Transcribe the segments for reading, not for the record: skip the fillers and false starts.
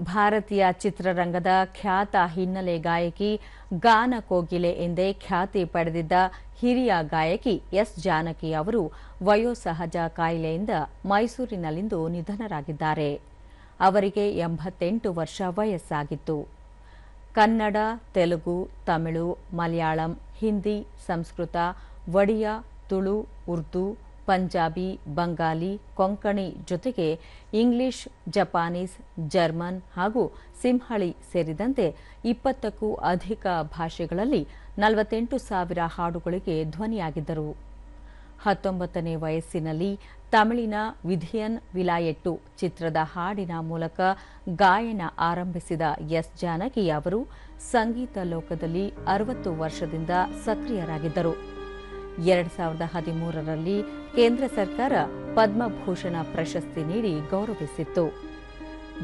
ಭಾರತೀಯ ಚಿತ್ರರಂಗದ ಖ್ಯಾತ ಹಿನ್ನೆಲೆ ಗಾಯಕಿ ಗಾನ ಕೋಗಿಲೆ ಎಂದೇ ಖ್ಯಾತಿ ಪಡೆದಿದ್ದ ಹಿರಿಯ ಗಾಯಕಿ ಎಸ್ ಜಾನಕಿ ಅವರು ವಯೋಸಹಜ ಕಾಯಿಲೆಯಿಂದ ಮೈಸೂರಿನಲ್ಲಿಂದು ನಿಧನರಾಗಿದ್ದಾರೆ. ಅವರಿಗೆ 88 ವರ್ಷ ವಯಸ್ಸಾಗಿತ್ತು. ಕನ್ನಡ, ತೆಲುಗು, ತಮಿಳು, ಮಲಯಾಳಂ, ಹಿಂದಿ, ಸಂಸ್ಕೃತ, ಒಡಿಯಾ, ತುಳು, ಉರ್ದು, ಪಂಜಾಬಿ, ಬಂಗಾಲಿ, ಕೊಂಕಣಿ ಜೊತೆಗೆ ಇಂಗ್ಲಿಷ್, ಜಪಾನೀಸ್, ಜರ್ಮನ್ ಹಾಗೂ ಸಿಂಹಳಿ ಸೇರಿದಂತೆ 20ಕ್ಕೂ ಅಧಿಕ ಭಾಷೆಗಳಲ್ಲಿ 48,000 ಹಾಡುಗಳಿಗೆ ಧ್ವನಿಯಾಗಿದ್ದರು. 19ನೇ ವಯಸ್ಸಿನಲ್ಲಿ ತಮಿಳಿನ ವಿಧಿಯನ್ ವಿಲಾಯೆಟ್ಟು ಚಿತ್ರದ ಹಾಡಿನ ಮೂಲಕ ಗಾಯನ ಆರಂಭಿಸಿದ ಎಸ್ ಜಾನಕಿ ಅವರು ಸಂಗೀತ ಲೋಕದಲ್ಲಿ 60 ವರ್ಷದಿಂದ ಸಕ್ರಿಯರಾಗಿದ್ದರು. 2013ರಲ್ಲಿ ಕೇಂದ್ರ ಸರ್ಕಾರ ಪದ್ಮಭೂಷಣ ಪ್ರಶಸ್ತಿ ನೀಡಿ ಗೌರವಿಸಿತ್ತು.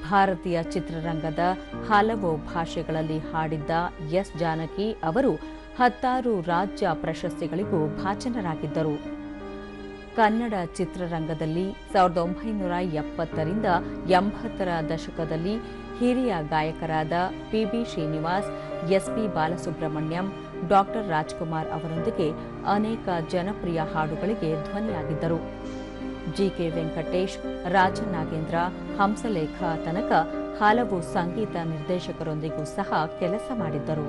ಭಾರತೀಯ ಚಿತ್ರರಂಗದ ಹಲವು ಭಾಷೆಗಳಲ್ಲಿ ಹಾಡಿದ್ದ ಎಸ್ ಜಾನಕಿ ಅವರು 16 ರಾಜ್ಯ ಪ್ರಶಸ್ತಿಗಳಿಗೂ ಭಾಜನರಾಗಿದ್ದರು. ಕನ್ನಡ ಚಿತ್ರರಂಗದಲ್ಲಿ 1970ರಿಂದ 80ರ ದಶಕದಲ್ಲಿ ಹಿರಿಯ ಗಾಯಕರಾದ ಪಿಬಿ ಶ್ರೀನಿವಾಸ್, ಎಸ್ಪಿ ಬಾಲಸುಬ್ರಹ್ಮಣ್ಯಂ, ಡಾ ರಾಜ್ಕುಮಾರ್ ಅವರೊಂದಿಗೆ ಅನೇಕ ಜನಪ್ರಿಯ ಹಾಡುಗಳಿಗೆ ಧ್ವನಿಯಾಗಿದ್ದರು. ಜಿಕೆ ವೆಂಕಟೇಶ್, ರಾಜನಾಗೇಂದ್ರ, ಹಂಸಲೇಖ ತನಕ ಹಲವು ಸಂಗೀತ ನಿರ್ದೇಶಕರೊಂದಿಗೂ ಸಹ ಕೆಲಸ ಮಾಡಿದ್ದರು.